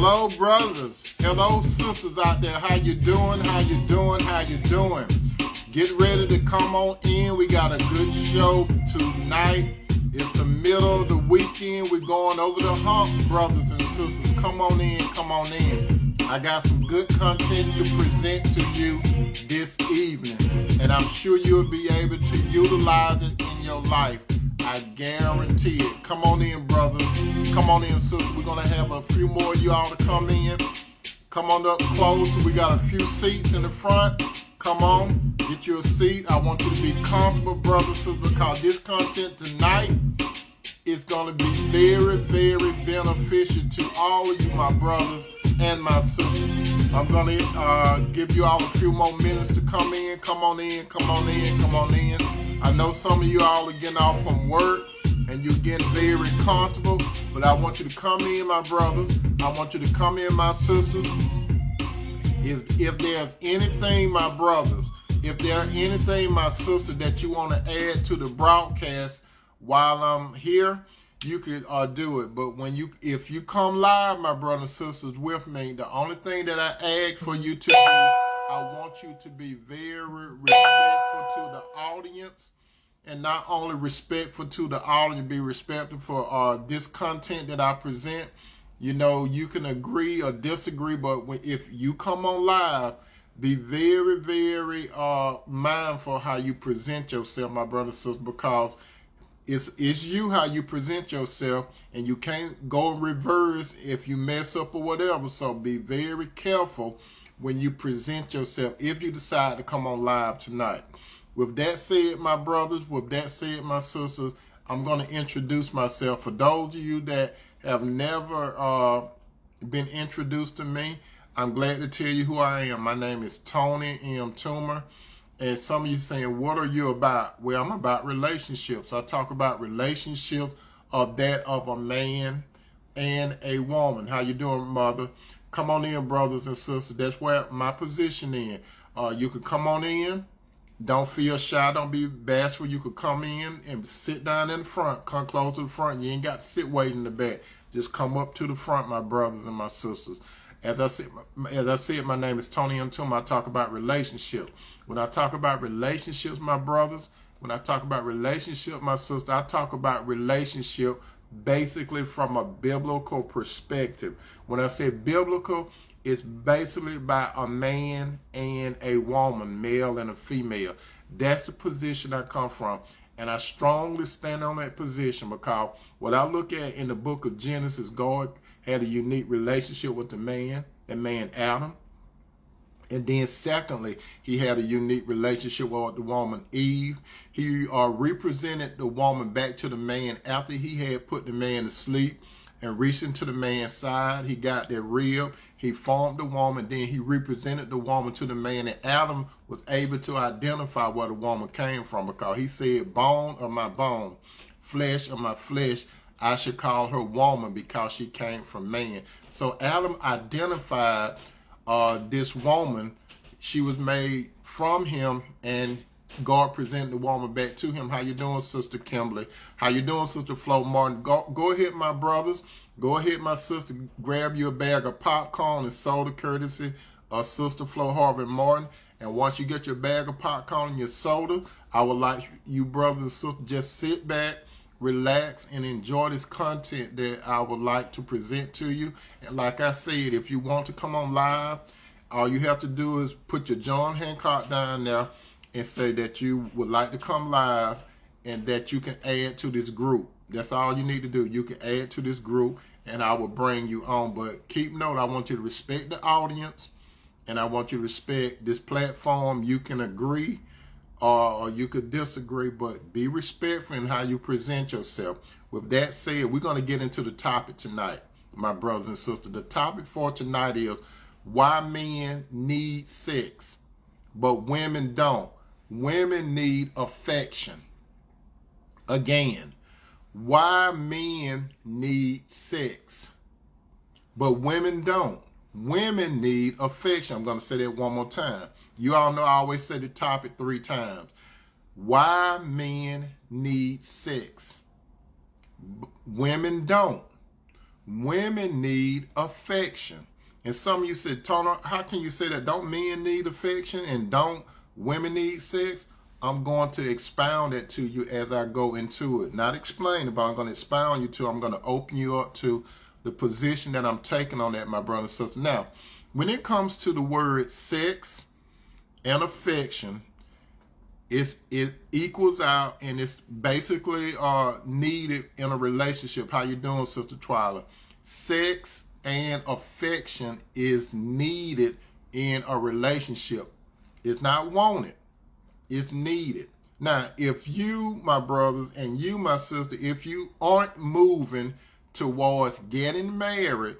Hello, brothers. Hello, sisters out there. How you doing? How you doing? How you doing? Get ready to come on in. We got a good show tonight. It's the middle of the weekend. We're going over the hump, brothers and sisters. Come on in. Come on in. I got some good content to present to you this evening, and I'm sure you'll be able to utilize it in your life. I guarantee it. Come on in, brothers. Come on in, sisters. We're going to have a few more of y'all to come in. Come on up close. We got a few seats in the front. Come on. Get you a seat. I want you to be comfortable, brothers and sisters, because this content tonight is going to be very, very beneficial to all of you, my brothers and my sisters. I'm going to give you all a few more minutes to come in. Come on in. Come on in. Come on in. I know some of you all are getting off from work and you're getting very comfortable, but I want you to come in, my brothers. I want you to come in, my sisters. If there's anything, my brothers, if there's anything, my sister, that you want to add to the broadcast while I'm here, you could do it. But if you come live, my brothers and sisters, with me, the only thing that I ask for you to do, I want you to be very respectful to the audience, and not only respectful to the audience, be respectful for this content that I present. You know, you can agree or disagree, but if you come on live, be very, very mindful how you present yourself, my brothers and sisters, because it's you how you present yourself, and you can't go in reverse if you mess up or whatever. So be very careful when you present yourself if you decide to come on live tonight. With that said, my brothers, with that said, my sisters, I'm going to introduce myself. For those of you that have never been introduced to me, I'm glad to tell you who I am. My name is Tony M. Toomer. And some of you saying, what are you about? Well, I'm about relationships. I talk about relationships of that of a man and a woman. How you doing, mother? Come on in, brothers and sisters. That's where my position is. You can come on in. Don't feel shy. Don't be bashful. You could come in and sit down in the front. Come close to the front. You ain't got to sit waiting in the back. Just come up to the front, my brothers and my sisters. As I said, my name is Tony M. Toomer. I talk about relationships. When I talk about relationships, my brothers, when I talk about relationship, my sister, I talk about relationship basically from a biblical perspective. When I say biblical, it's basically about a man and a woman, male and a female. That's the position I come from. And I strongly stand on that position because what I look at in the book of Genesis, God had a unique relationship with the man Adam. And then secondly, he had a unique relationship with the woman Eve. He represented the woman back to the man after he had put the man to sleep and reached into the man's side. He got that rib. He formed the woman. Then he represented the woman to the man. And Adam was able to identify where the woman came from because he said, bone of my bone, flesh of my flesh, I should call her woman because she came from man. So Adam identified this woman. She was made from him, and God presented the woman back to him. How you doing, Sister Kimberly? How you doing, Sister Flo Martin? Go ahead, my brothers. Go ahead, my sister. Grab you a bag of popcorn and soda, courtesy of Sister Flo Harvey Martin. And once you get your bag of popcorn and your soda, I would like you brothers and sisters just sit back, relax, and enjoy this content that I would like to present to you. And like I said, if you want to come on live, all you have to do is put your John Hancock down there and say that you would like to come live and that you can add to this group. That's all you need to do. You can add to this group and I will bring you on. But keep note, I want you to respect the audience and I want you to respect this platform. You can agree or you could disagree, but be respectful in how you present yourself. With that said, we're going to get into the topic tonight, my brothers and sisters. The topic for tonight is why men need sex, but women don't. Women need affection. Again, why men need sex, but women don't. Women need affection. I'm going to say that one more time. You all know I always say the topic 3 times. Why men need sex. Women don't. Women need affection. And some of you said, Tony, how can you say that? Don't men need affection and don't women need sex? I'm going to expound that to you as I go into it. Not explain it, but I'm going to expound you to. I'm going to open you up to the position that I'm taking on that, my brother and sister. Now, when it comes to the word sex and affection, it equals out, and it's basically needed in a relationship. How you doing, Sister Twyla? Sex and affection is needed in a relationship. It's not wanted. It's needed. Now, if you, my brothers, and you, my sister, if you aren't moving towards getting married,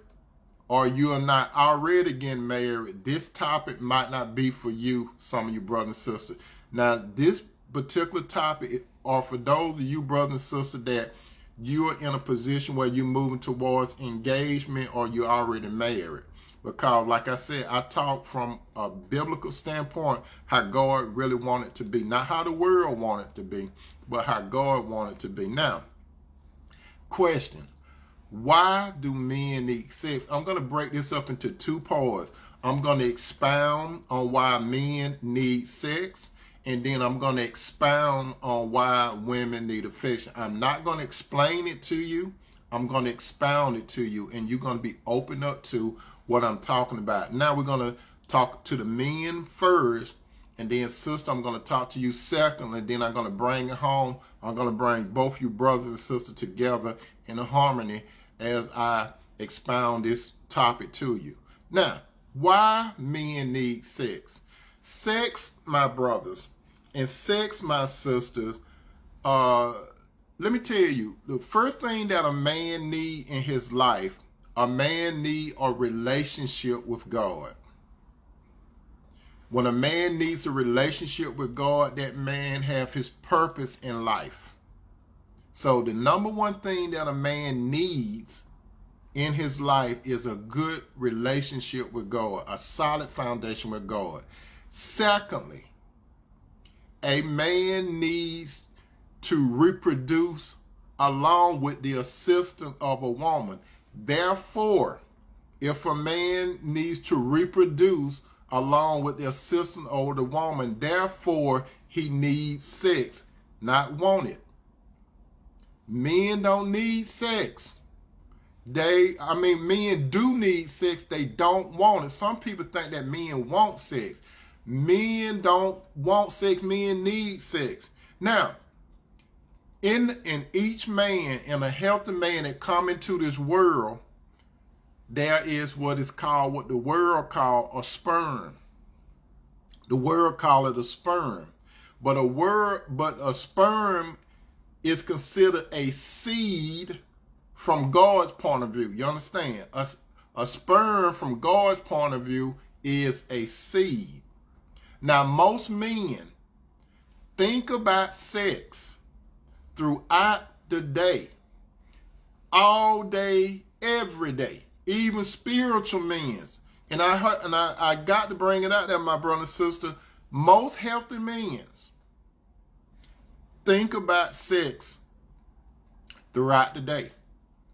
or you are not already getting married, this topic might not be for you, some of you brothers and sisters. Now, this particular topic are for those of you brothers and sisters that you are in a position where you're moving towards engagement or you're already married. Because, like I said, I talk from a biblical standpoint, how God really wanted it to be. Not how the world wanted it to be, but how God wanted it to be. Now, question. Why do men need sex? I'm going to break this up into two parts. I'm going to expound on why men need sex, and then I'm going to expound on why women need affection. I'm not going to explain it to you. I'm going to expound it to you, and you're going to be open up to what I'm talking about. Now we're going to talk to the men first, and then, sister, I'm going to talk to you second, and then I'm going to bring it home. I'm going to bring both you brothers and sisters together in a harmony as I expound this topic to you. Now, why men need sex? Sex, my brothers, and sex, my sisters, let me tell you, the first thing that a man need in his life, a man need a relationship with God. When a man needs a relationship with God, that man have his purpose in life. So the number one thing that a man needs in his life is a good relationship with God, a solid foundation with God. Secondly, a man needs to reproduce along with the assistance of a woman. Therefore, if a man needs to reproduce along with the assistance of the woman, therefore he needs sex, not want it. Men don't need sex. Men do need sex, they don't want it. Some people think that men want sex. Men don't want sex, men need sex. Now, in each man, in a healthy man that come into this world, there is what the world call a sperm. The world call it a sperm. But a sperm is considered a seed from God's point of view. You understand? A sperm from God's point of view is a seed. Now, most men think about sex throughout the day, all day, every day, even spiritual men. And I got to bring it out there, my brother and sister. Most healthy men think about sex throughout the day.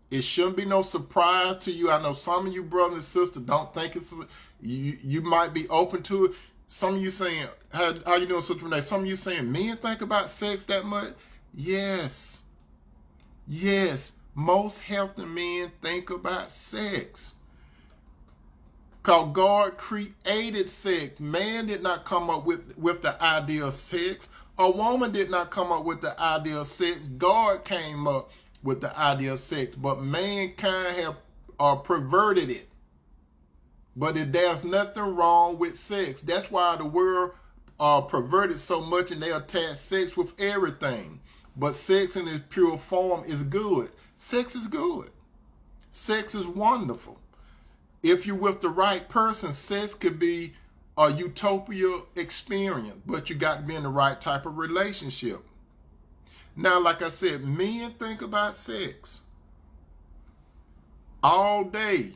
It shouldn't be no surprise to you. I know some of you brothers and sisters don't think it's, you might be open to it. Some of you saying, how you doing, Sister Renee? Some of you saying, men think about sex that much? Yes. Yes. Most healthy men think about sex. Because God created sex. Man did not come up with the idea of sex. A woman did not come up with the idea of sex. God came up with the idea of sex. But mankind have perverted it. But there's nothing wrong with sex. That's why the world perverted so much, and they attach sex with everything. But sex in its pure form is good. Sex is good. Sex is wonderful. If you're with the right person, sex could be a utopia experience, but you got to be in the right type of relationship. Now, like I said, men think about sex all day,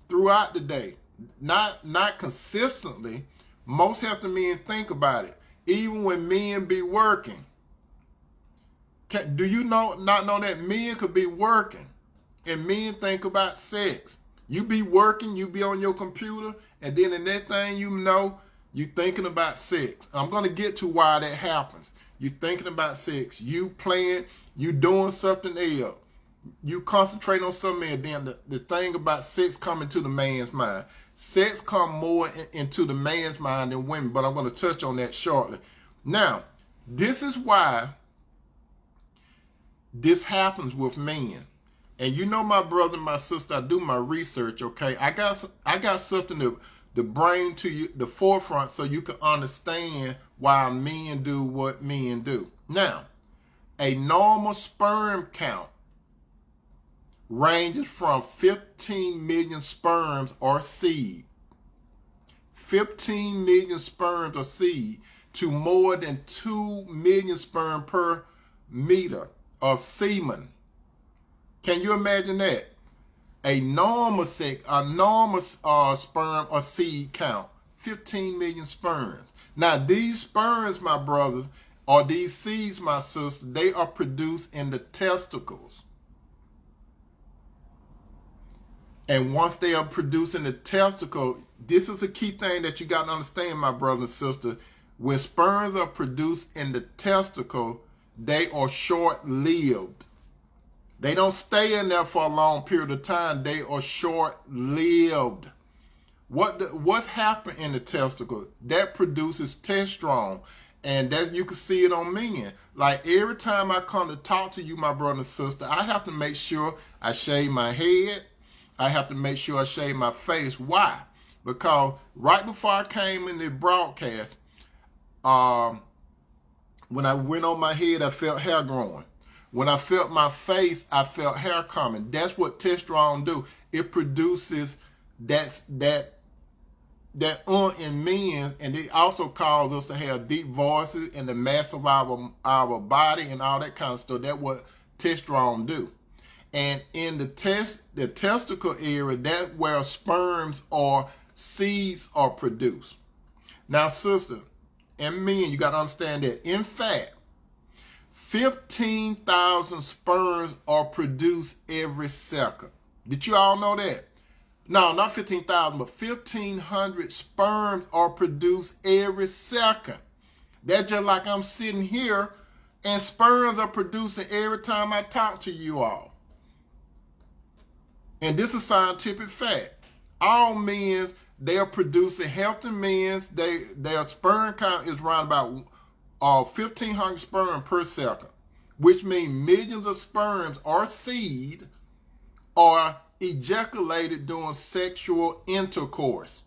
throughout the day. Not consistently. Most healthy men think about it, even when men be working. Do you not know that men could be working And men think about sex. You be working, you be on your computer, and then the next thing you know, you thinking about sex. I'm going to get to why that happens. You thinking about sex. You playing, you doing something else. You concentrate on something else. Then the thing about sex coming to the man's mind. Sex come more into the man's mind than women, but I'm going to touch on that shortly. Now, this is why this happens with men. And you know, my brother and my sister, I do my research, okay? I got something to bring to you, the forefront, so you can understand why men do what men do. Now, a normal sperm count ranges from 15 million sperms or seed. 15 million sperms or seed to more than 2 million sperm per meter of semen. Can you imagine that? A normal sperm or seed count, 15 million sperms. Now, these sperms, my brothers, or these seeds, my sister, they are produced in the testicles. And once they are produced in the testicle, this is a key thing that you got to understand, my brother and sister. When sperms are produced in the testicle, they are short-lived. They don't stay in there for a long period of time. They are short-lived. What's happened in the testicle? That produces testosterone. And that you can see it on men. Like every time I come to talk to you, my brother and sister, I have to make sure I shave my head. I have to make sure I shave my face. Why? Because right before I came in the broadcast, when I went on my head, I felt hair growing. When I felt my face, I felt hair coming. That's what testosterone do. It produces that in men, and it also causes us to have deep voices and the mass of our body and all that kind of stuff. That's what testosterone do. And in the testicle area, that's where sperms or seeds are produced. Now, sister and men, you got to understand that. In fact, 15,000 sperms are produced every second. Did you all know that? No, not 15,000, but 1,500 sperms are produced every second. That's just like I'm sitting here and sperms are producing every time I talk to you all. And this is scientific fact. All men, they are producing healthy men. Their sperm count is around about 1,500 sperm per second, which means millions of sperms or seed are ejaculated during sexual intercourse.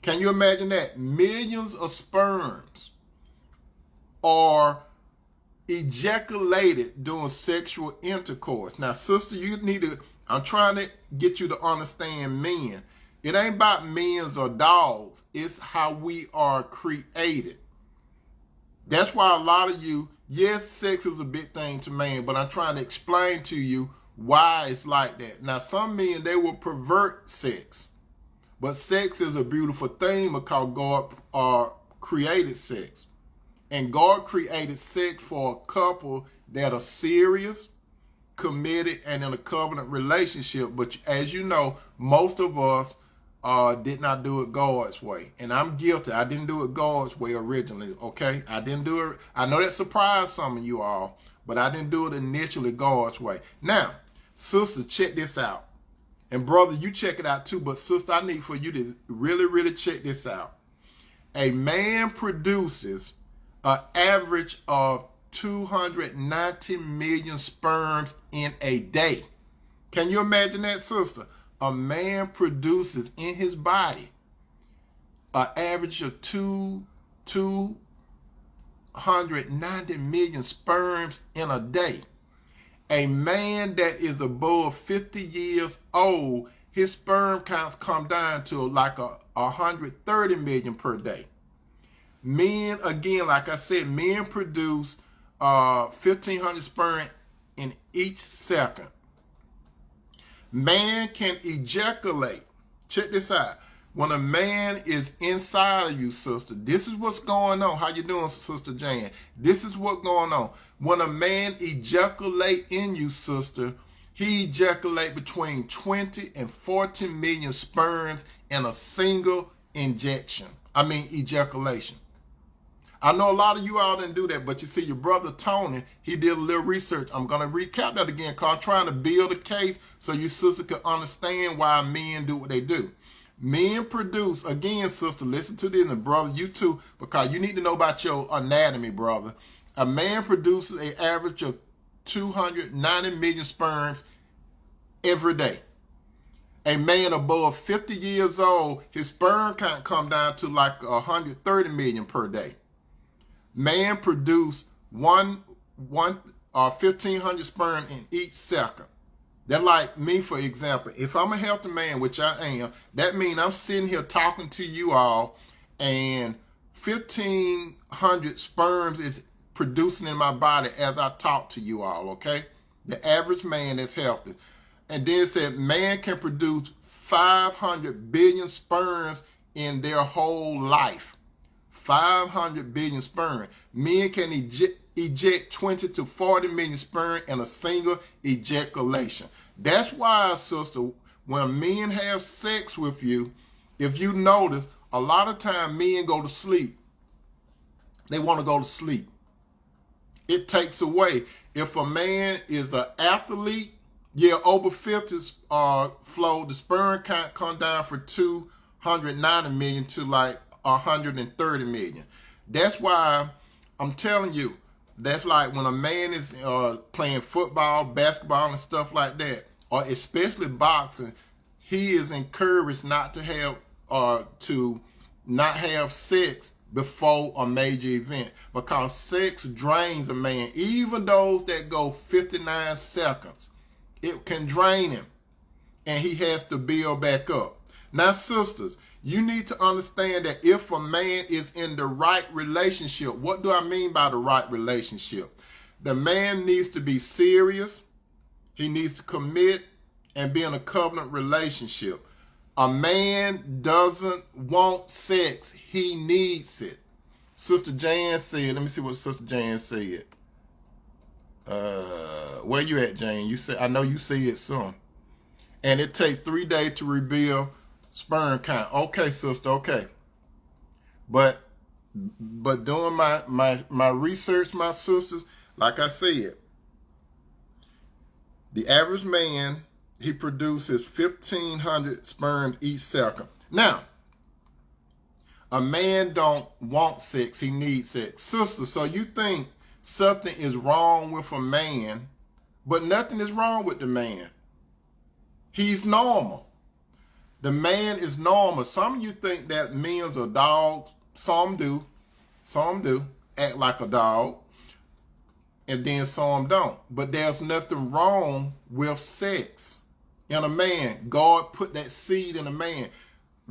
Can you imagine that? Millions of sperms are ejaculated during sexual intercourse. Now, sister, you need to, I'm trying to get you to understand men. It ain't about men or dogs. It's how we are created. That's why a lot of you, yes, sex is a big thing to man, but I'm trying to explain to you why it's like that. Now, some men, they will pervert sex. But sex is a beautiful thing because God created sex. And God created sex for a couple that are serious, committed, and in a covenant relationship. But as you know, most of us did not do it God's way. And I'm guilty. I didn't do it God's way originally, okay? I didn't do it. I know that surprised some of you all, but I didn't do it initially God's way. Now, sister, check this out. And brother, you check it out too. But sister, I need for you to really, really check this out. A man produces an average of 290 million sperms in a day. Can you imagine that, sister? A man produces in his body an average of 290 million sperms in a day. A man that is above 50 years old, his sperm counts come down to like 130 million per day. Men, again, like I said, men produce 1,500 sperm in each second. Man can ejaculate. Check this out. When a man is inside of you, sister, this is what's going on. How you doing, Sister Jan? This is what's going on. When a man ejaculate in you, sister, he ejaculates between 20 and 40 million sperms in a single ejaculation. I know a lot of you all didn't do that, but you see your brother Tony, he did a little research. I'm going to recap that again because I'm trying to build a case so you sister can understand why men do what they do. Men produce, again, sister, listen to this, and brother, you too, because you need to know about your anatomy, brother. A man produces an average of 290 million sperms every day. A man above 50 years old, his sperm count come down to like 130 million per day. Man produce 1,500 sperm in each second. They're like me, for example. If I'm a healthy man, which I am, that means I'm sitting here talking to you all, and 1,500 sperms is producing in my body as I talk to you all, okay? The average man is healthy. And then it said man can produce 500 billion sperms in their whole life. 500 billion sperm. Men can eject 20 to 40 million sperm in a single ejaculation. That's why, sister, when men have sex with you, if you notice, a lot of time men go to sleep. They want to go to sleep. It takes away. If a man is an athlete, over 50s flow, the sperm count come down from 290 million to like 130 million. That's why I'm telling you, that's like when a man is playing football, basketball, and stuff like that, or especially boxing, he is encouraged not to have sex before a major event, because sex drains a man. Even those that go 59 seconds, it can drain him, and he has to build back up. Now, sisters, you need to understand that if a man is in the right relationship, what do I mean by the right relationship? The man needs to be serious. He needs to commit and be in a covenant relationship. A man doesn't want sex. He needs it. Sister Jan said, let me see what Sister Jan said. Where you at, Jane? You said, I know you see it soon. And it takes 3 days to rebuild sperm count. Okay, sister, okay. But doing my research, my sisters, like I said, the average man, he produces 1,500 sperms each second. Now, a man don't want sex, he needs sex. Sister, so you think something is wrong with a man, but nothing is wrong with the man. He's normal. The man is normal. Some of you think that men are dogs. Some do. Some do act like a dog. And then some don't. But there's nothing wrong with sex in a man. God put that seed in a man.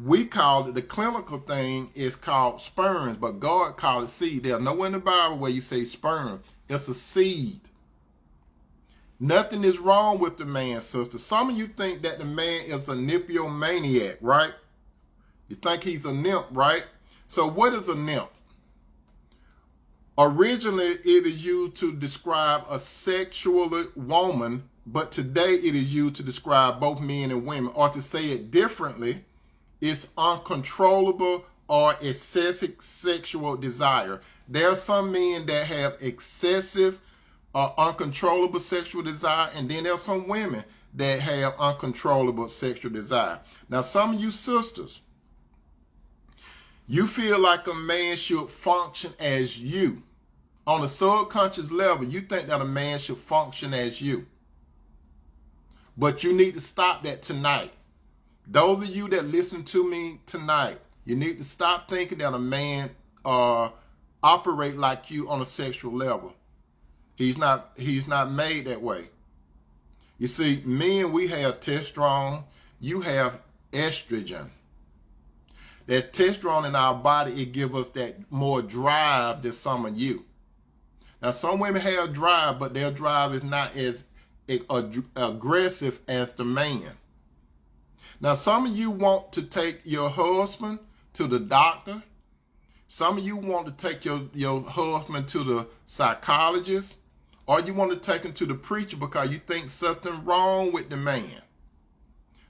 We call it, the clinical thing is called sperms, but God called it seed. There's nowhere in the Bible where you say sperm. It's a seed. Nothing is wrong with the man, sister. Some of you think that the man is a nymphomaniac, right? You think he's a nymph, right? So what is a nymph? Originally, it is used to describe a sexual woman, but today it is used to describe both men and women. Or to say it differently, it's uncontrollable or excessive sexual desire. There are some men that have excessive uncontrollable sexual desire, and then there are some women that have uncontrollable sexual desire. Now, some of you sisters, you feel like a man should function as you. On a subconscious level, you think that a man should function as you. But you need to stop that tonight. Those of you that listen to me tonight, you need to stop thinking that a man operate like you on a sexual level. He's not made that way. You see, men, we have testosterone. You have estrogen. That testosterone in our body, it gives us that more drive than some of you. Now, some women have drive, but their drive is not as aggressive as the man. Now, some of you want to take your husband to the doctor. Some of you want to take your husband to the psychologist or you want to take them to the preacher because you think something wrong with the man.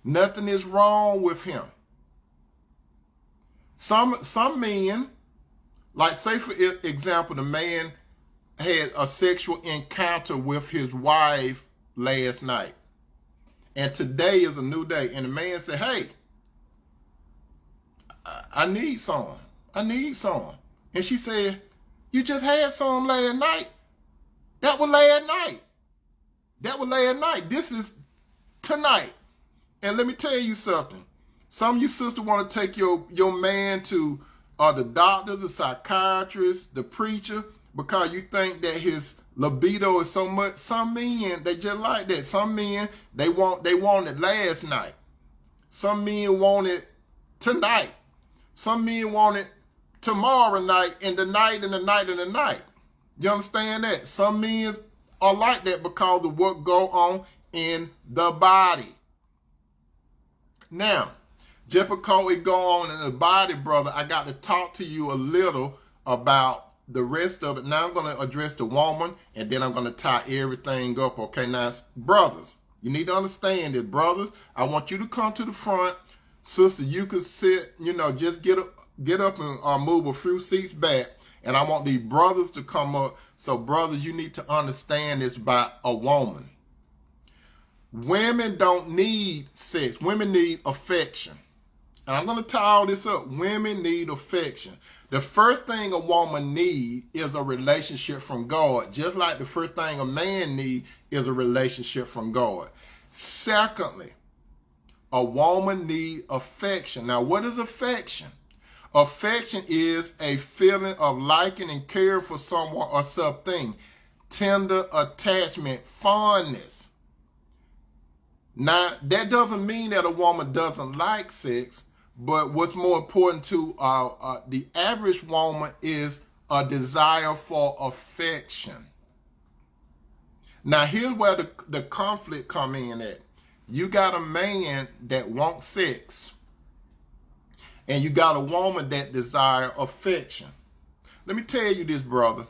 Nothing is wrong with him. Some men, like say for example, the man had a sexual encounter with his wife last night. And today is a new day. And the man said, hey, I need some. I need some. And she said, you just had some last night. That was last night. That was last night. This is tonight. And let me tell you something. Some of you sisters want to take your man to the doctor, the psychiatrist, the preacher, because you think that his libido is so much. Some men, they just like that. Some men, they want it last night. Some men want it tonight. Some men want it tomorrow night and the night and the night and the night. You understand that? Some men are like that because of what go on in the body. Now, just because it go on in the body, brother, I got to talk to you a little about the rest of it. Now I'm going to address the woman, and then I'm going to tie everything up, okay? Now, brothers, you need to understand this. Brothers, I want you to come to the front. Sister, you can sit, just get up and move a few seats back. And I want these brothers to come up. So, brothers, you need to understand this about a woman. Women don't need sex. Women need affection. And I'm going to tie all this up. Women need affection. The first thing a woman needs is a relationship from God, just like the first thing a man needs is a relationship from God. Secondly, a woman needs affection. Now, what is affection? Affection is a feeling of liking and caring for someone or something. Tender attachment, fondness. Now, that doesn't mean that a woman doesn't like sex, but what's more important to the average woman is a desire for affection. Now, here's where the conflict come in at. You got a man that wants sex, and you got a woman that desire affection. Let me tell you this, brother.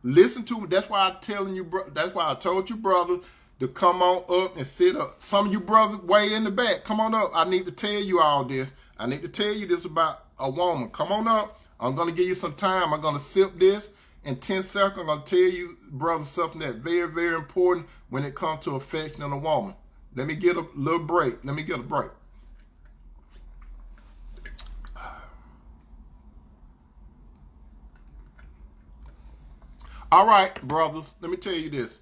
Listen to me. That's why I'm telling you, that's why I told you, brother, to come on up and sit up. Some of you brothers way in the back, come on up. I need to tell you all this. I need to tell you this about a woman. Come on up. I'm going to give you some time. I'm going to sip this in 10 seconds. I'm going to tell you, brother, something that's very, very important when it comes to affection in a woman. Let me get a little break. Let me get a break. All right, brothers, let me tell you this.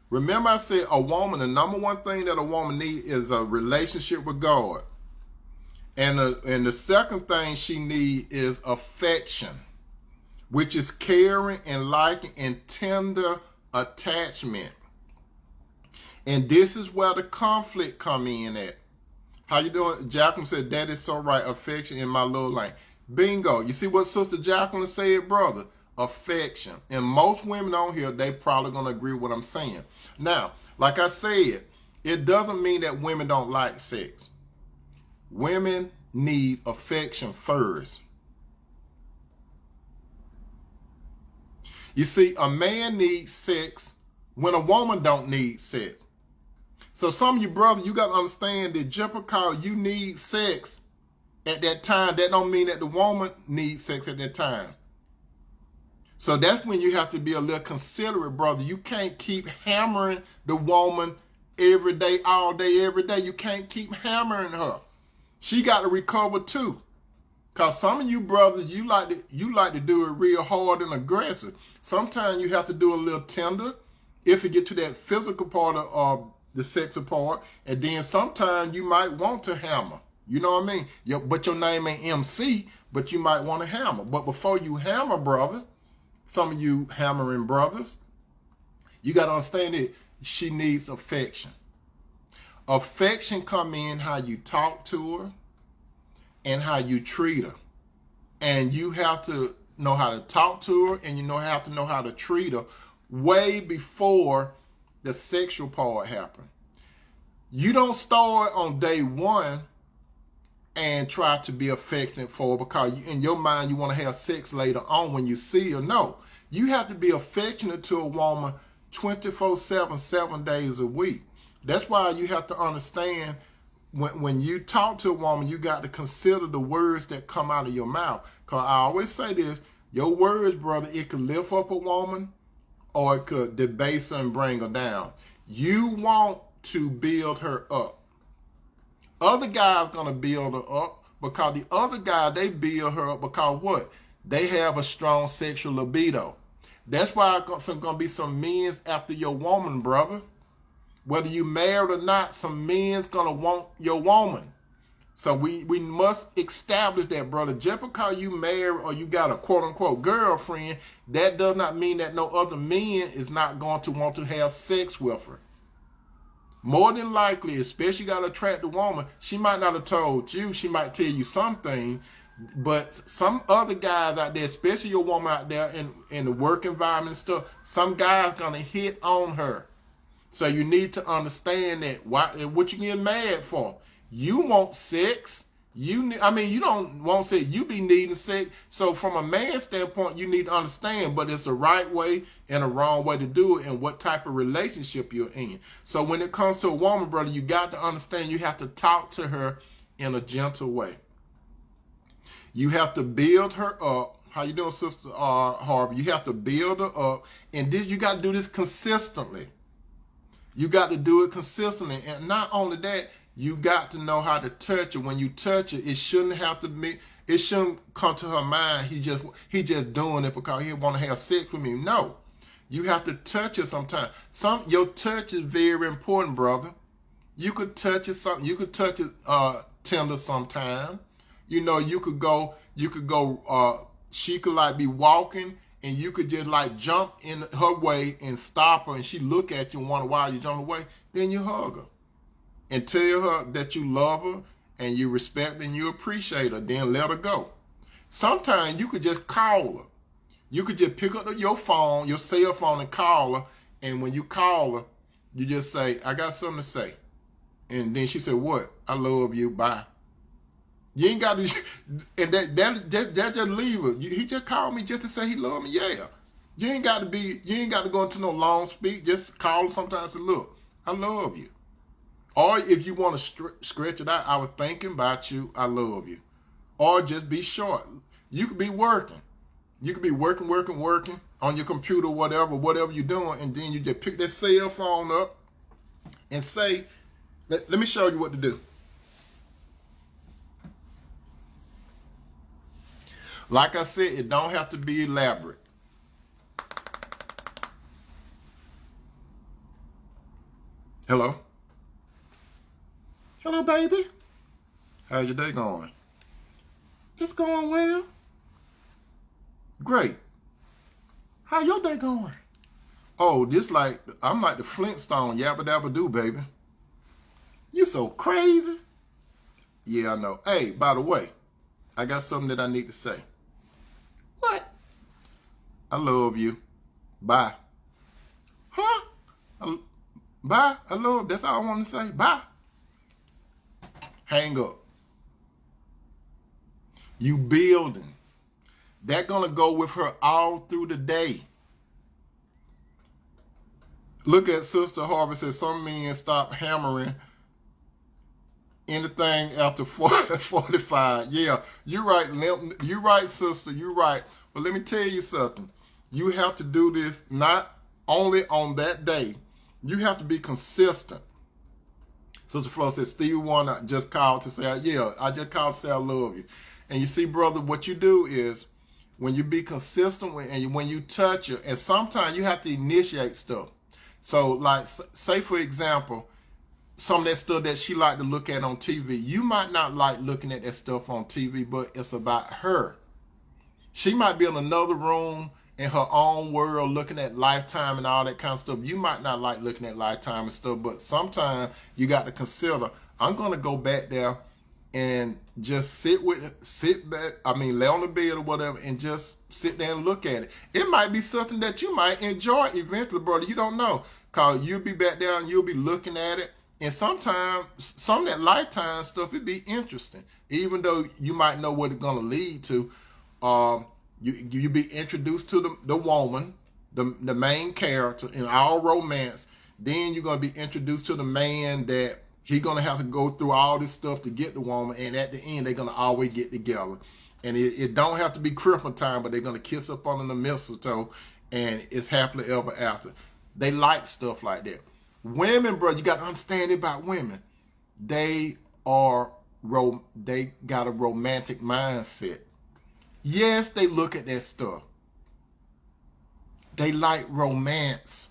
Remember I said a woman, the number one thing that a woman needs is a relationship with God. And the second thing she needs is affection, which is caring and liking and tender attachment. And this is where the conflict come in at. How you doing? Jacqueline said, that is so right, affection in my little lane. Bingo. You see what Sister Jacqueline said, brother? Affection. And most women on here, they probably going to agree with what I'm saying. Now, like I said, it doesn't mean that women don't like sex. Women need affection first. You see, a man needs sex when a woman don't need sex. So some of you brothers, you got to understand that just because you need sex at that time, that don't mean that the woman needs sex at that time. So that's when you have to be a little considerate, brother. You can't keep hammering the woman every day, all day, every day. You can't keep hammering her. She got to recover too. Because some of you brothers, you like to do it real hard and aggressive. Sometimes you have to do a little tender if you get to that physical part of the sexual part. And then sometimes you might want to hammer. You know what I mean? But your name ain't MC, but you might want to hammer. But before you hammer, brother, some of you hammering brothers, you got to understand that she needs affection. Affection come in how you talk to her and how you treat her. And you have to know how to talk to her, and you have to know how to treat her way before the sexual part happens. You don't start on day one and try to be affectionate for her because in your mind you want to have sex later on when you see her. No, you have to be affectionate to a woman 24/7, 7 days a week. That's why you have to understand when you talk to a woman, you got to consider the words that come out of your mouth. Because I always say this, your words, brother, it could lift up a woman or it could debase her and bring her down. You want to build her up. Other guys going to build her up because the other guy, they build her up because what? They have a strong sexual libido. That's why there's going to be some men after your woman, brother. Whether you married or not, some men's going to want your woman. So we must establish that, brother. Just because you married or you got a quote-unquote girlfriend, that does not mean that no other man is not going to want to have sex with her. More than likely, especially you got to attract a woman, she might not have told you. She might tell you something. But some other guys out there, especially your woman out there in the work environment and stuff, some guys going to hit on her. So you need to understand that what you getting mad for. You want sex. You don't want sex. You be needing sex. So from a man's standpoint, you need to understand, but it's a right way and a wrong way to do it and what type of relationship you're in. So when it comes to a woman, brother, you got to understand you have to talk to her in a gentle way. You have to build her up. How you doing, Sister Harvey? You have to build her up. And then you got to do this consistently. You got to do it consistently. And not only that, you got to know how to touch her. When you touch her, it shouldn't come to her mind, he just doing it because he want to have sex with me. No. You have to touch her sometimes. Your touch is very important, brother. You could touch it something. You could touch it tender sometime. You know, you could go, she could like be walking and you could just like jump in her way and stop her and she look at you and wonder why you jumping away. Then you hug her and tell her that you love her and you respect and you appreciate her. Then let her go. Sometimes you could just call her. You could just pick up your phone, your cell phone and call her. And when you call her, you just say, I got something to say. And then she said, what? I love you. Bye. You ain't got to, and that just leave her. He just called me just to say he loved me. Yeah, you ain't got to go into no long speech. Just call her sometimes and look, I love you. Or if you want to stretch it out, I was thinking about you. I love you. Or just be short. You could be working. You could be working on your computer, whatever you're doing, and then you just pick that cell phone up and say, let me show you what to do. Like I said, it don't have to be elaborate. Hello? Hello, baby. How's your day going? It's going well. Great. How your day going? Oh, I'm like the Flintstone, yabba dabba do, baby. You so crazy. Yeah, I know. Hey, by the way, I got something that I need to say. What? I love you. Bye. Huh? Bye. I love. That's all I want to say. Bye. Hang up. You building. That's going to go with her all through the day. Look at Sister Harvey says some men stop hammering anything after 45. Yeah, you're right. You're right, sister. You're right. But let me tell you something. You have to do this not only on that day. You have to be consistent. Sister Flo said, Stevie Wonder just called to say, yeah, I just called to say I love you. And you see, brother, what you do is when you be consistent and when you touch her, and sometimes you have to initiate stuff. So like, say for example, some of that stuff that she like to look at on TV. You might not like looking at that stuff on TV, but it's about her. She might be in another room in her own world looking at Lifetime and all that kind of stuff. You might not like looking at Lifetime and stuff, but sometimes you got to consider, I'm going to go back there and just lay on the bed or whatever and just sit there and look at it. It might be something that you might enjoy eventually, brother. You don't know. Because you'll be back there and you'll be looking at it. And sometimes, some of that Lifetime stuff, it'd be interesting. Even though you might know what it's going to lead to. You be introduced to the woman. the main character in all romance. Then you're gonna be introduced to the man that he's gonna have to go through all this stuff to get the woman, and at the end they're gonna always get together. And it don't have to be Christmas time, but they're gonna kiss up under the mistletoe, and it's happily ever after. They like stuff like that. Women, bro, you got to understand about women. They got a romantic mindset. Yes, they look at that stuff. They like romance.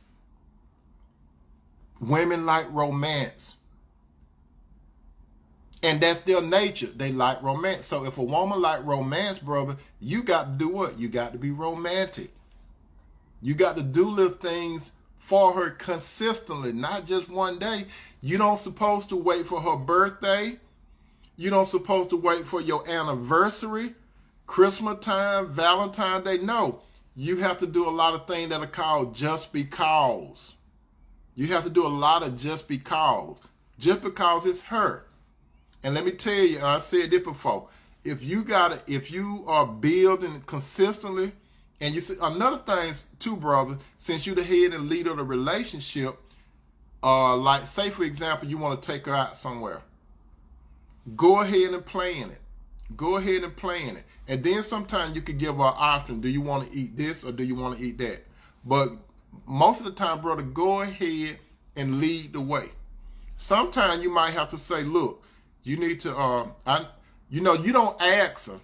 Women like romance. And that's their nature. They like romance. So if a woman like romance, brother, you got to do what? You got to be romantic. You got to do little things for her consistently, not just one day. You don't supposed to wait for her birthday. You don't supposed to wait for your anniversary, Christmas time, Valentine's Day. No, you have to do a lot of things that are called just because. You have to do a lot of just because it's her. And let me tell you, I said this before, if you are building consistently, and you see another thing too, brother, since you're the head and leader of the relationship, like say for example, you want to take her out somewhere. Go ahead and plan it. Go ahead and plan it. And then sometimes you could give her an option. Do you want to eat this or do you want to eat that? But most of the time, brother, go ahead and lead the way. Sometimes you might have to say, look, you need to, you don't ask her.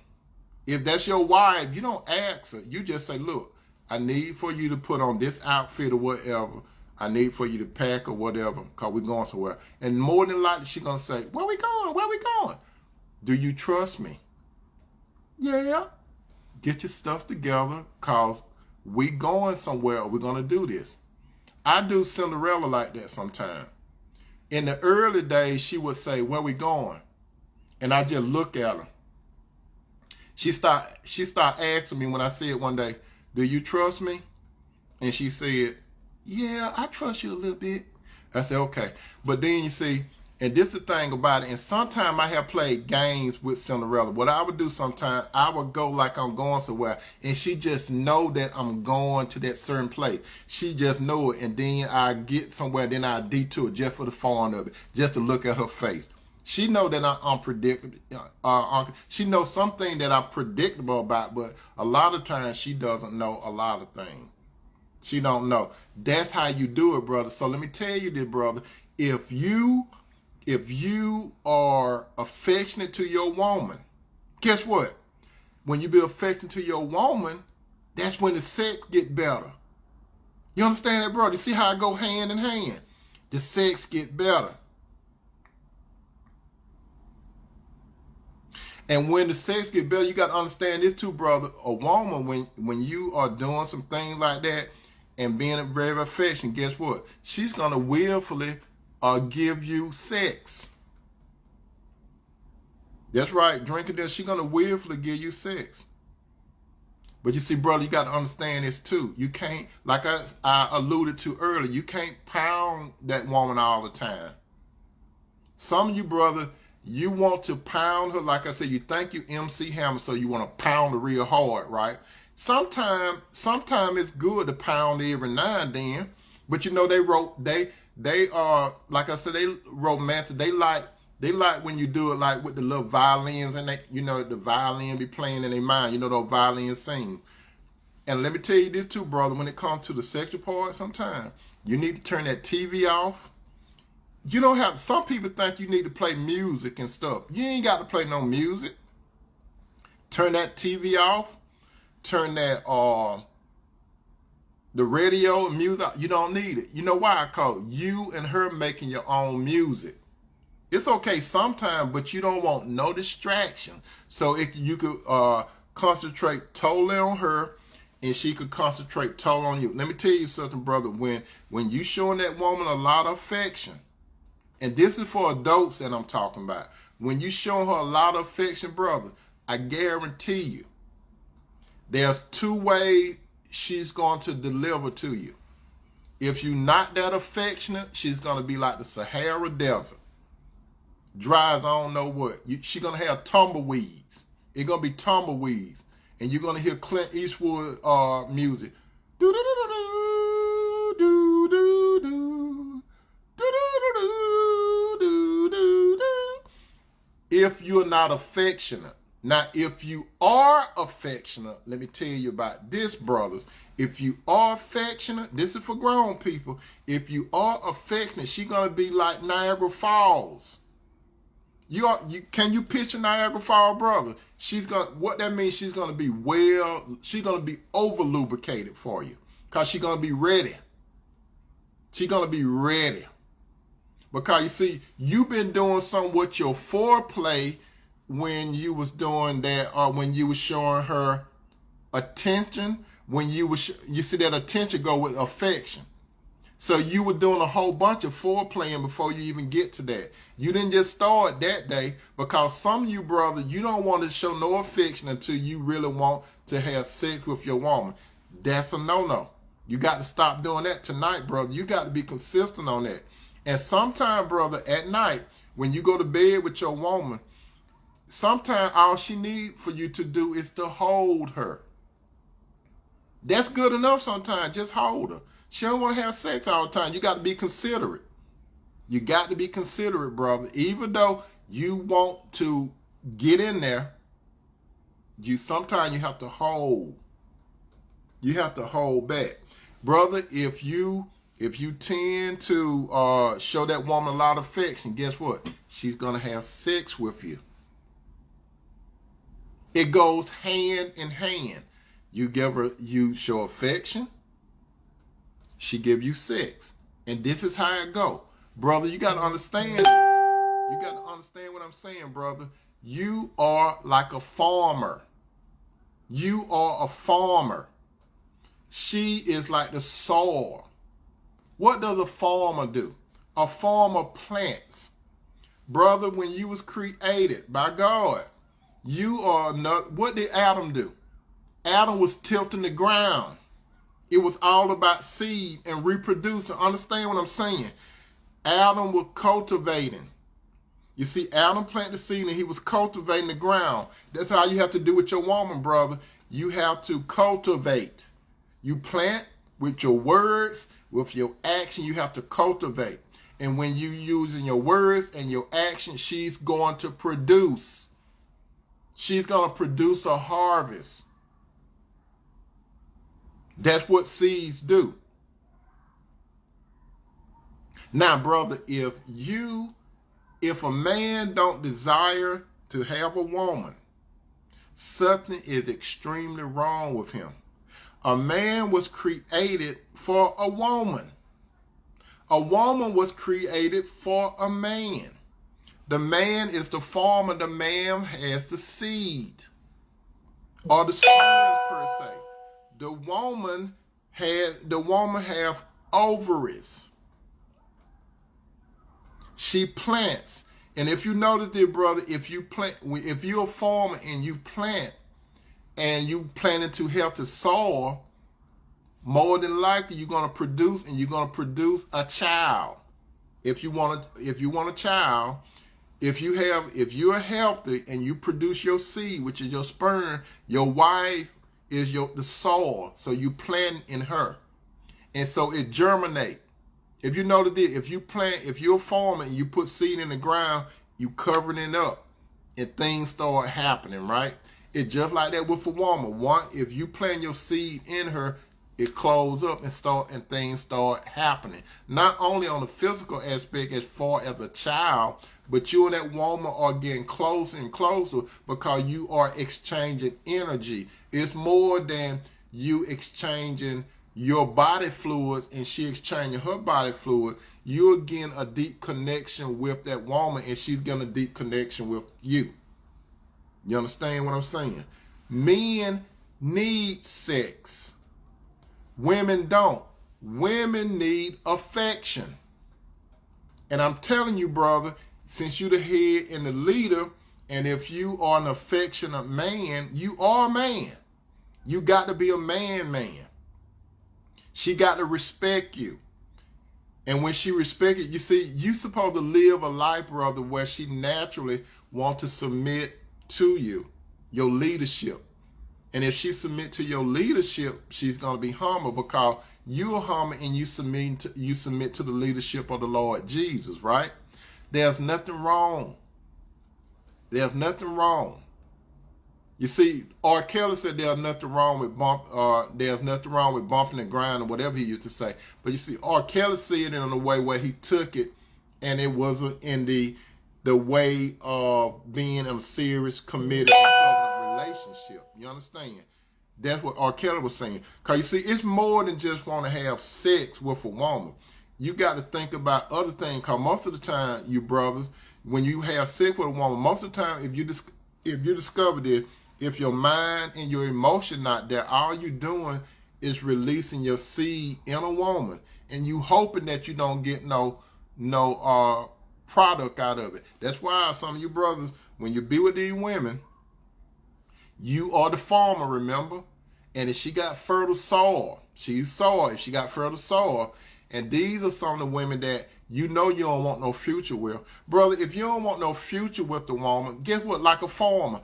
If that's your wife, you don't ask her. You just say, look, I need for you to put on this outfit or whatever. I need for you to pack or whatever, because we're going somewhere. And more than likely, she's going to say, where we going? Where we going? Do you trust me? Yeah. Get your stuff together, because we going somewhere or we're going to do this. I do Cinderella like that sometimes. In the early days, she would say, where we going? And I just look at her. She start asking me when I said one day, do you trust me? And she said, yeah, I trust you a little bit. I said, okay. But then you see, and this is the thing about it, and sometimes I have played games with Cinderella. What I would do sometimes, I would go like I'm going somewhere, and she just know that I'm going to that certain place. She just know it, and then I get somewhere, then I detour just for the fun of it, just to look at her face. She know that I'm unpredictable. She knows something that I'm predictable about, but a lot of times she doesn't know a lot of things. She don't know. That's how you do it, brother. So let me tell you this, brother. If you are affectionate to your woman, guess what? When you be affectionate to your woman, that's when the sex get better. You understand that, brother? You see how it go hand in hand? The sex get better. And when the sex get better, you got to understand this too, brother. A woman, when you are doing some things like that and being very affectionate, guess what? She's going to willfully give you sex. That's right. Drinking this, she's going to willfully give you sex. But you see, brother, you got to understand this too. You can't, like I alluded to earlier, you can't pound that woman all the time. Some of you, brother, you want to pound her, like I said, you think you MC Hammer, so you want to pound her real hard, right? Sometimes it's good to pound every now and then, but you know they are, like I said, they romantic. They like when you do it like with the little violins, and they, the violin be playing in their mind, those violins sing. And let me tell you this too, brother, when it comes to the sexual part, sometimes you need to turn that TV off. You don't have, some people think you need to play music and stuff. You ain't got to play no music. Turn that TV off. Turn that, the radio and music, you don't need it. You know why? Because you and her making your own music. It's okay sometimes, but you don't want no distraction. So you could concentrate totally on her, and she could concentrate totally on you. Let me tell you something, brother. When you showing that woman a lot of affection, and this is for adults that I'm talking about. When you show her a lot of affection, brother, I guarantee you, there's two ways she's going to deliver to you. If you're not that affectionate, she's going to be like the Sahara Desert. Dry as I don't know what. She's going to have tumbleweeds. It's going to be tumbleweeds. And you're going to hear Clint Eastwood music. Do-do-do-do-do. if you're not affectionate. Now, if you are affectionate, let me tell you about this, brothers. If you are affectionate, this is for grown people. If you are affectionate, she's going to be like Niagara Falls. Can you picture Niagara Falls, brother? What that means, she's going to be she's going to be over lubricated for you because she's going to be ready. She's going to be ready. Because you see, you've been doing some with your foreplay when you was doing that, or when you was showing her attention. When you see that attention go with affection. So you were doing a whole bunch of foreplaying before you even get to that. You didn't just start that day, because some of you brothers, you don't want to show no affection until you really want to have sex with your woman. That's a no-no. You got to stop doing that tonight, brother. You got to be consistent on that. And sometime, brother, at night, when you go to bed with your woman, sometimes all she needs for you to do is to hold her. That's good enough sometimes. Just hold her. She don't want to have sex all the time. You got to be considerate. You got to be considerate, brother. Even though you want to get in there, sometimes you have to hold. You have to hold back. Brother, if you tend to show that woman a lot of affection, guess what? She's going to have sex with you. It goes hand in hand. You show affection, she give you sex. And this is how it go. Brother, you got to understand this. You got to understand what I'm saying, brother. You are like a farmer. You are a farmer. She is like the soil. What does a farmer do? A farmer plants. Brother, when you was created by God, you are not. What did Adam do? Adam was tilting the ground. It was all about seed and reproducing. Understand what I'm saying? Adam was cultivating. You see, Adam planted the seed and he was cultivating the ground. That's how you have to do with your woman, brother. You have to cultivate. You plant with your words, with your action. You have to cultivate. And when you using your words and your action, she's going to produce. She's going to produce a harvest. That's what seeds do. Now, brother, if a man don't desire to have a woman, something is extremely wrong with him. A man was created for a woman. A woman was created for a man. The man is the farmer. The man has the seed, or the sperm per se. The woman have ovaries. She plants. And if you notice it, brother, if you're a farmer and you plant into healthy soil, more than likely you're going to produce, and you're going to produce a child. If you want a child, if you're healthy and you produce your seed, which is your sperm, your wife is the soil, so you plant in her, and so it germinate. If you notice this, if you're a farmer and you put seed in the ground, you covering it up, and things start happening, right? It's just like that with a woman. If you plant your seed in her, it closes up and things start happening. Not only on the physical aspect as far as a child, but you and that woman are getting closer and closer because you are exchanging energy. It's more than you exchanging your body fluids and she exchanging her body fluid. You're getting a deep connection with that woman, and she's getting a deep connection with you. You understand what I'm saying? Men need sex. Women don't. Women need affection. And I'm telling you, brother, since you're the head and the leader, and if you are an affectionate man, you are a man. You got to be a man. She got to respect you. And when she respects you, see, you're supposed to live a life, brother, where she naturally wants to submit to you, your leadership. And if she submit to your leadership, she's going to be humble because you're humble and you submit to the leadership of the Lord Jesus, right? There's nothing wrong. There's nothing wrong. You see, R. Kelly said there's nothing wrong with bumping and grinding, or whatever he used to say. But you see, R. Kelly said it in a way where he took it, and it wasn't in the way of being in a serious, committed, relationship. You understand? That's what R. Kelly was saying. Because you see, it's more than just want to have sex with a woman. You got to think about other things. Because most of the time, you brothers, when you have sex with a woman, most of the time, if you discover this, if your mind and your emotion not there, all you doing is releasing your seed in a woman, and you hoping that you don't get no product out of it. That's why some of you brothers, when you be with these women, you are the farmer, remember? And if she got fertile soil, she's soil. If she got fertile soil, and these are some of the women that you know you don't want no future with. Brother, if you don't want no future with the woman, guess what? Like a farmer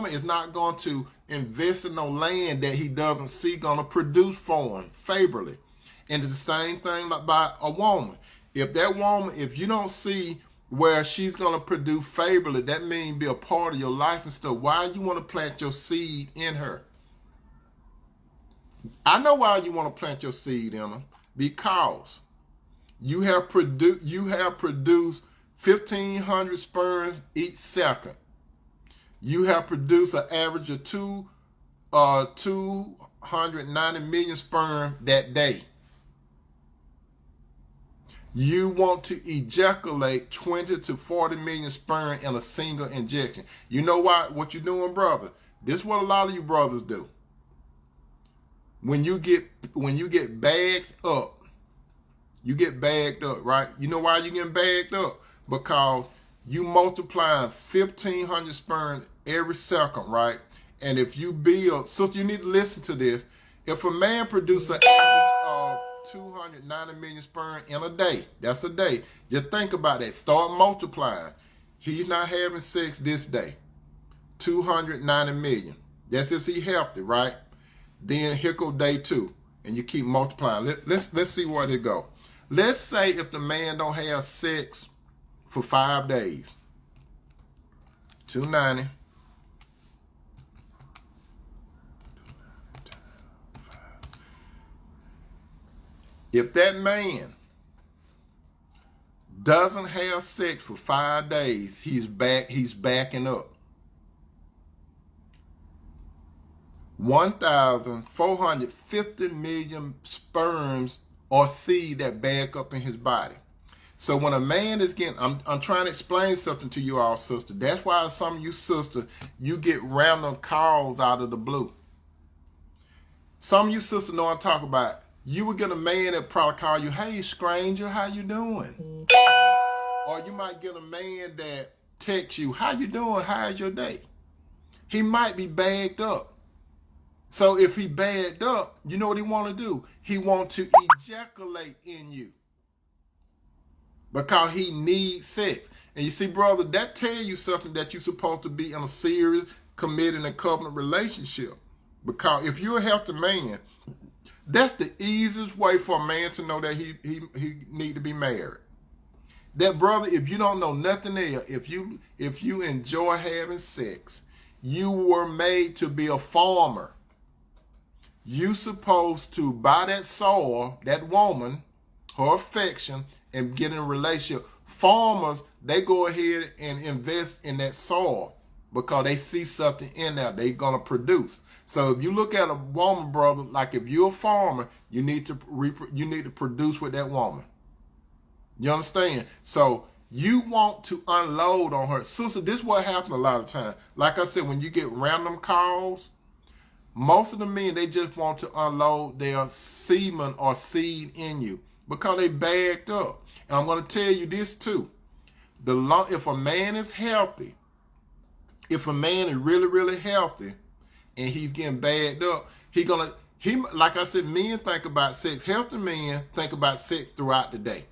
is not going to invest in no land that he doesn't see going to produce for him favorably. And it's the same thing like by a woman. If that woman, if you don't see where she's going to produce favorably, that means be a part of your life and stuff. Why you want to plant your seed in her? I know why you want to plant your seed in her. Because you have produced 1,500 sperms each second. You have produced an average of 290 million sperm that day. You want to ejaculate 20 to 40 million sperm in a single injection. You know what you're doing, brother? This is what a lot of you brothers do. When you get bagged up, right? You know why you're getting bagged up? Because you multiplying 1,500 sperm every second, right? And if you build, sister, you need to listen to this. If a man produces an average of 290 million sperm in a day, that's a day. Just think about that. Start multiplying. He's not having sex this day. 290 million. That's if he's healthy, right? Then here go day 2, and you keep multiplying. Let's see where they go. Let's say if the man don't have sex for 5 days. 290. If that man doesn't have sex for 5 days, he's backing up. 1,450 million sperms or seed that back up in his body. So when a man is getting, I'm trying to explain something to you all, sister. That's why some of you sisters, you get random calls out of the blue. Some of you sisters know what I'm talking about. You would get a man that probably call you, hey, stranger, how you doing? Or you might get a man that texts you, how you doing? How's your day? He might be bagged up. So if he bagged up, you know what he want to do? He want to ejaculate in you. Because he needs sex. And you see, brother, that tell you something that you're supposed to be in a serious, committed, and covenant relationship. Because if you're a healthy man, that's the easiest way for a man to know that he need to be married. That, brother, if you don't know nothing else, if you enjoy having sex, you were made to be a farmer. You supposed to buy that soil, that woman, her affection, and get in a relationship. Farmers, they go ahead and invest in that soil because they see something in there they're going to produce. So if you look at a woman, brother, like if you're a farmer, you need to produce with that woman. You understand? So you want to unload on her. Sister, this is what happens a lot of times. Like I said, when you get random calls, most of the men, they just want to unload their semen or seed in you because they bagged up. And I'm going to tell you this too. If a man is healthy, if a man is really, really healthy and he's getting bagged up, like I said, men think about sex. Healthy men think about sex throughout the day.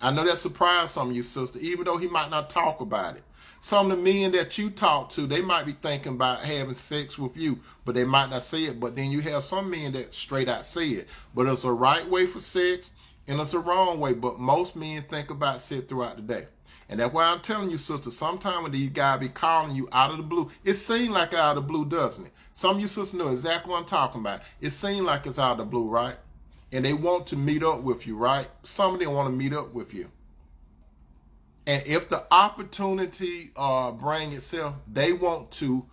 I know that surprised some of you sisters, even though he might not talk about it. Some of the men that you talk to, they might be thinking about having sex with you, but they might not say it. But then you have some men that straight out say it. But it's a right way for sex, and it's a wrong way. But most men think about sex throughout the day. And that's why I'm telling you, sister, sometimes when these guys be calling you out of the blue, it seems like out of the blue, doesn't it? Some of you sisters know exactly what I'm talking about. It seems like it's out of the blue, right? And they want to meet up with you, right? Some of them want to meet up with you. And if the opportunity bring itself, they want to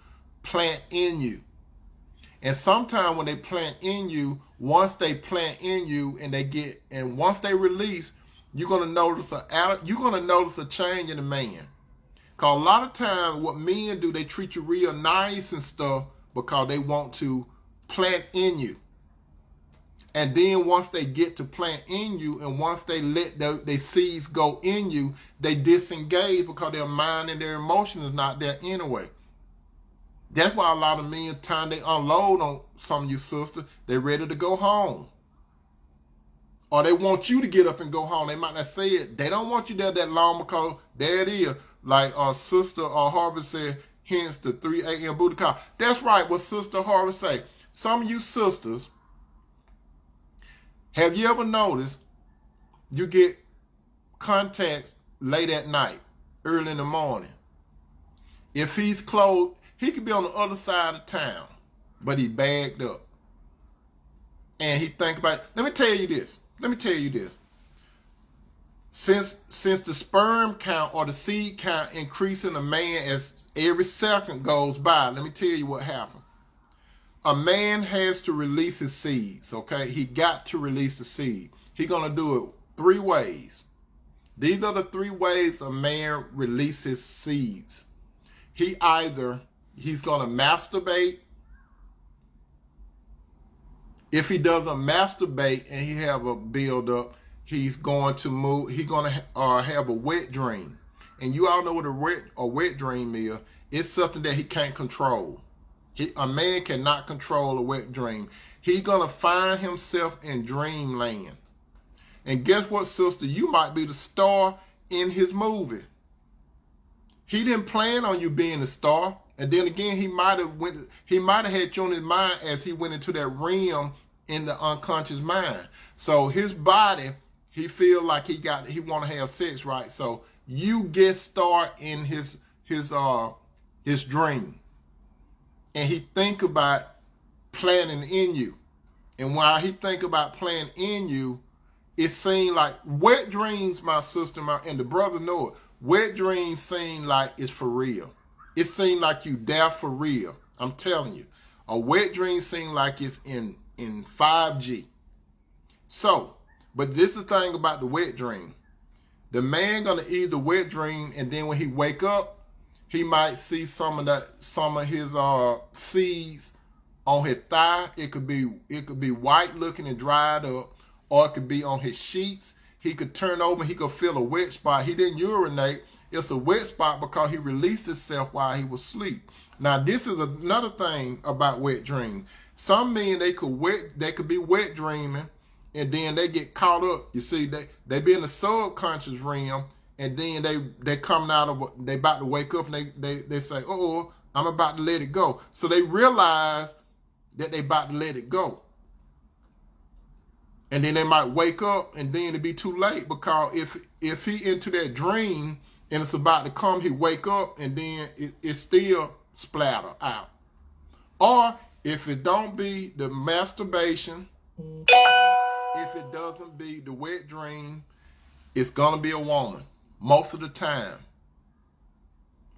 plant in you. And sometimes when they plant in you, once they plant in you and once they release, you're gonna notice a change in the man. Cause a lot of times what men do, they treat you real nice and stuff because they want to plant in you. And then once they get to plant in you, and once they let their seeds go in you, they disengage because their mind and their emotion is not there anyway. That's why a lot of men, time they unload on some of you sisters, they're ready to go home. Or they want you to get up and go home. They might not say it. They don't want you there that long because there it is. Like Sister Harvey said, hence the 3 a.m. booty call. That's right, what Sister Harvey say. Some of you sisters, have you ever noticed you get contacts late at night, early in the morning? If he's closed, he could be on the other side of town, but he bagged up. And he think about, let me tell you this. Since the sperm count or the seed count increase in a man as every second goes by, let me tell you what happened. A man has to release his seeds, okay? He got to release the seed. He's going to do it 3 ways. These are the 3 ways a man releases seeds. He's going to masturbate. If he doesn't masturbate and he have a build-up, he's going to move. He's going to have a wet dream. And you all know what a wet dream is. It's something that he can't control. A man cannot control a wet dream. He's going to find himself in dreamland. And guess what, sister? You might be the star in his movie. He didn't plan on you being the star. And then again, he might have had you on his mind as he went into that realm in the unconscious mind. So his body, he feel like he want to have sex, right? So you get star in his dream. And he think about planning in you. And while he think about planning in you, it seems like wet dreams, my sister, and the brother know it. Wet dreams seem like it's for real. It seems like you there for real. I'm telling you. A wet dream seems like it's in 5G. So, but this is the thing about the wet dream. The man gonna either wet dream, and then when he wake up, he might see some of his seeds on his thigh. It could be white looking and dried up, or it could be on his sheets. He could turn over, he could feel a wet spot. He didn't urinate. It's a wet spot because he released himself while he was asleep. Now, this is another thing about wet dreams. Some men, they could be wet dreaming, and then they get caught up. You see, they be in the subconscious realm, and then they coming out of, they about to wake up, and they say, oh, I'm about to let it go. So they realize that they about to let it go. And then they might wake up, and then it'd be too late, because if he into that dream and it's about to come, he wake up, and then it still splatter out. Or if it don't be the masturbation, if it doesn't be the wet dream, it's gonna be a woman. Most of the time,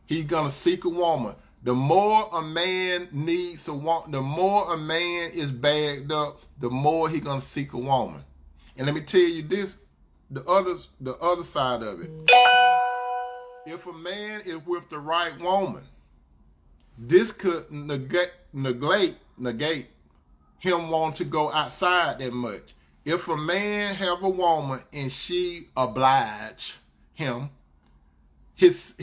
he's gonna seek a woman. The more a man needs a woman, the more a man is bagged up, the more he's gonna seek a woman. And let me tell you this, the other side of it. If a man is with the right woman, this could negate him wanting to go outside that much. If a man have a woman and she oblige him, his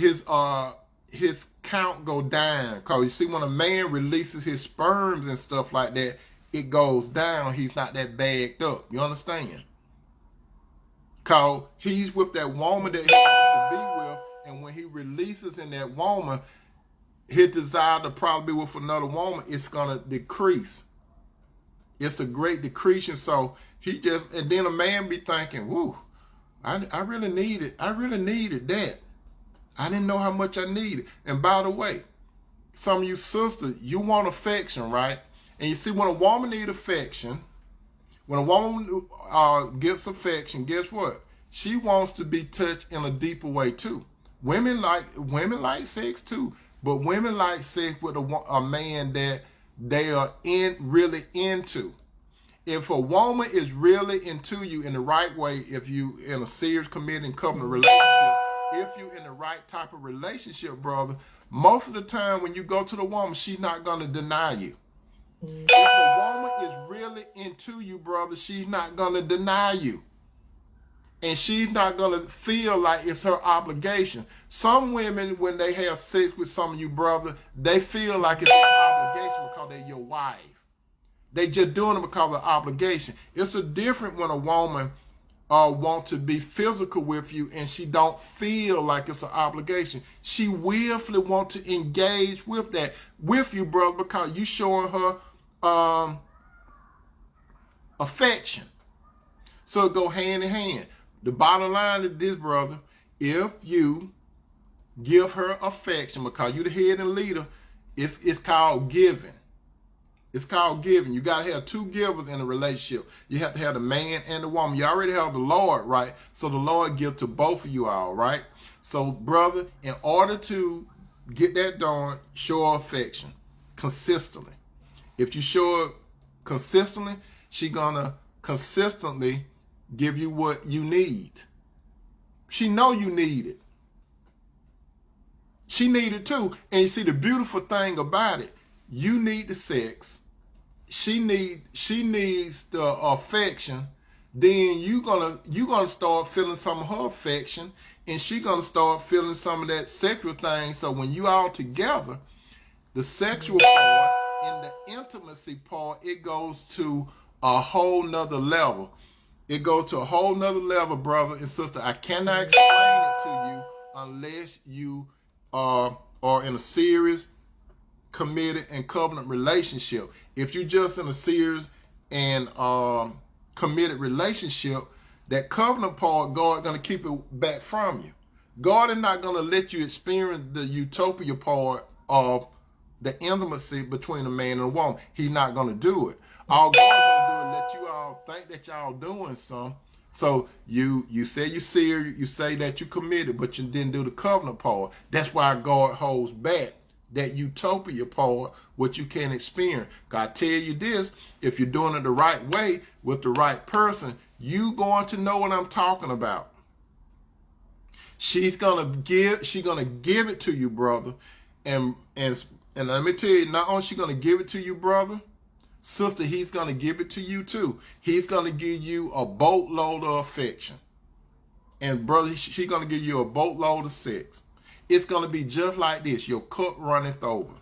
count go down. Because you see, when a man releases his sperms and stuff like that, it goes down. He's not that bagged up. You understand? Because he's with that woman that he wants to be with, and when he releases in that woman, his desire to probably be with another woman is going to decrease. It's a great decrease. So and then a man be thinking, woo, I really needed that. I didn't know how much I needed. And by the way, some of you sisters, you want affection, right? And you see, when a woman needs affection, when a woman gets affection, guess what? She wants to be touched in a deeper way too. Women like sex too, but women like sex with a man that they are really into. If a woman is really into you in the right way, if you in a serious, committed, covenant relationship, if you in the right type of relationship, brother, most of the time when you go to the woman, she's not going to deny you. If a woman is really into you, brother, she's not going to deny you. And she's not going to feel like it's her obligation. Some women, when they have sex with some of you, brother, they feel like it's their obligation because they're your wife. They just doing it because of obligation. It's a different when a woman want to be physical with you and she don't feel like it's an obligation. She willfully want to engage with that with you, brother, because you showing her affection. So it go hand in hand. The bottom line is this, brother. If you give her affection, because you the head and leader, it's called giving. It's called giving. You got to have two givers in a relationship. You have to have the man and the woman. You already have the Lord, right? So the Lord gives to both of you all, right? So, brother, in order to get that done, show her affection consistently. If you show her consistently, she's going to consistently give you what you need. She know you need it. She need it too. And you see, the beautiful thing about it, you need the sex. She needs the affection. Then you gonna start feeling some of her affection, and she gonna start feeling some of that sexual thing. So when you all together, the sexual part and the intimacy part, it goes to a whole nother level. It goes to a whole nother level, brother and sister. I cannot explain it to you unless you are in a serious, committed, and covenant relationship. If you're just in a serious and committed relationship, that covenant part, God is going to keep it back from you. God is not going to let you experience the utopia part of the intimacy between a man and a woman. He's not going to do it. All God is going to do is let you all think that y'all doing something. So you say you're serious, you say that you committed, but you didn't do the covenant part. That's why God holds back that utopia part, what you can experience. God tell you this, if you're doing it the right way with the right person, you going to know what I'm talking about. She's gonna give it to you, brother. And let me tell you, not only is she gonna give it to you, brother, sister, he's gonna give it to you too. He's gonna give you a boatload of affection. And brother, she's gonna give you a boatload of sex. It's going to be just like this. Your cup runneth over.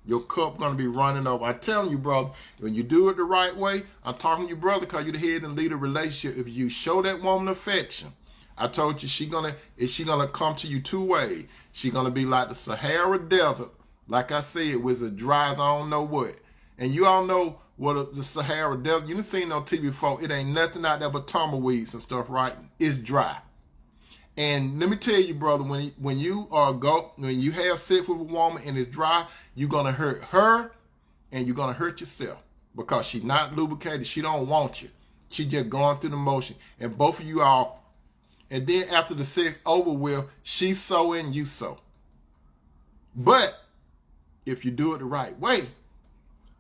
Your cup going to be running over. I'm telling you, brother, when you do it the right way, I'm talking to you, brother, because you're the head and leader relationship. If you show that woman affection, I told you she's gonna come to you two ways. She's going to be like the Sahara Desert, like I said, with a dry as I don't know what. And you all know what the Sahara Desert, you didn't see no TV before. It ain't nothing out there but tumbleweeds and stuff, right? It's dry. And let me tell you, brother, when you have sex with a woman and it's dry, you're gonna hurt her and you're gonna hurt yourself because she's not lubricated. She don't want you. She just going through the motion. And both of you all, and then after the sex over with, she's so and you so. But if you do it the right way,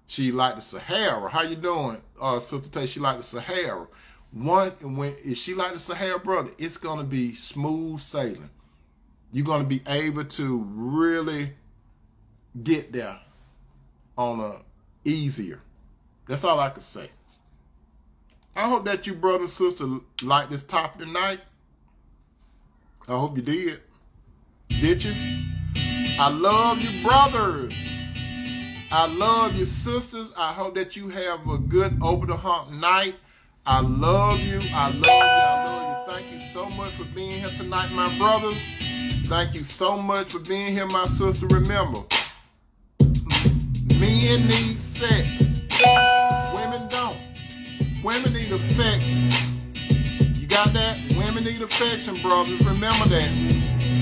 she like the Sahara. How you doing, Sister Tay? She like the Sahara. If she like the Sahara, brother, it's going to be smooth sailing. You're going to be able to really get there on a easier. That's all I can say. I hope that you, brother and sister, like this topic tonight. I hope you did. Did you? I love you, brothers. I love you, sisters. I hope that you have a good over the hump night. I love you. I love you. I love you. Thank you so much for being here tonight, my brothers. Thank you so much for being here, my sister. Remember, men need sex. Women don't. Women need affection. You got that? Women need affection, brothers. Remember that.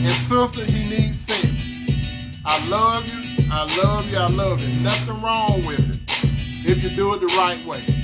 And sister, he needs sense. I love you, I love you, I love you. Nothing wrong with it if you do it the right way.